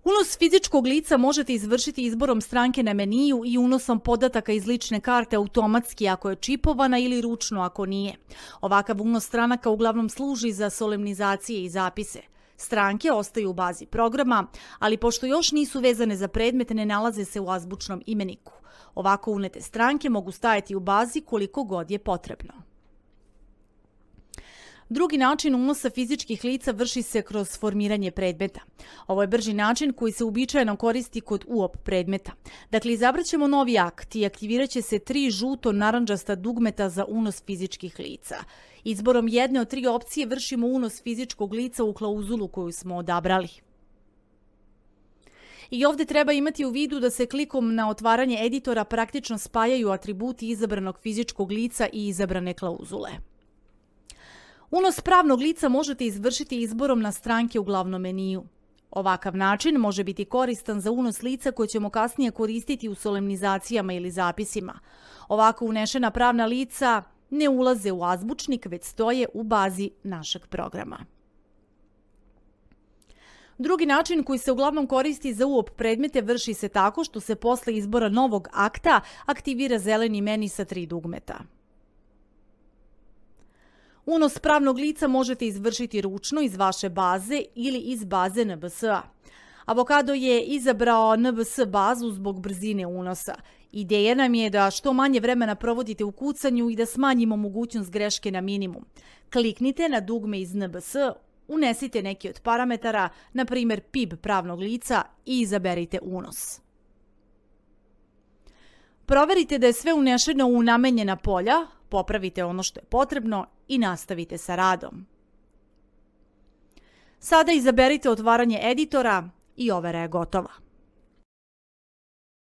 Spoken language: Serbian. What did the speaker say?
Unos fizičkog lica možete izvršiti izborom stranke na meniju i unosom podataka iz lične karte automatski ako je čipovana ili ručno ako nije. Ovakav unos stranaka uglavnom služi za solemnizacije i zapise. Stranke ostaju u bazi programa, ali pošto još nisu vezane za predmet, ne nalaze se u azbučnom imeniku. Ovako unete stranke mogu stajati u bazi koliko god je potrebno. Drugi način unosa fizičkih lica vrši se kroz formiranje predmeta. Ovo je brži način koji se uobičajeno koristi kod UOP predmeta. Dakle, izabrat ćemo novi akt i aktivirat će se 3 žuto-narandžasta dugmeta za unos fizičkih lica. Izborom jedne od 3 opcije vršimo unos fizičkog lica u klauzulu koju smo odabrali. I ovdje treba imati u vidu da se klikom na otvaranje editora praktično spajaju atributi izabranog fizičkog lica i izabrane klauzule. Unos pravnog lica možete izvršiti izborom na stranke u glavnom meniju. Ovakav način može biti koristan za unos lica koje ćemo kasnije koristiti u solemnizacijama ili zapisima. Ovako unešena pravna lica ne ulaze u azbučnik, već stoje u bazi našeg programa. Drugi način koji se uglavnom koristi za UOP predmete vrši se tako što se posle izbora novog akta aktivira zeleni meni sa 3 dugmeta. Unos pravnog lica možete izvršiti ručno iz vaše baze ili iz baze NBS-a. Avokado je izabrao NBS bazu zbog brzine unosa. Ideja nam je da što manje vremena provodite u kucanju i da smanjimo mogućnost greške na minimum. Kliknite na dugme iz NBS, unesite neki od parametara, na primjer PIB pravnog lica i izaberite unos. Proverite da je sve unešeno u namenjena polja, popravite ono što je potrebno i nastavite sa radom. Sada izaberite otvaranje editora i overa je gotova.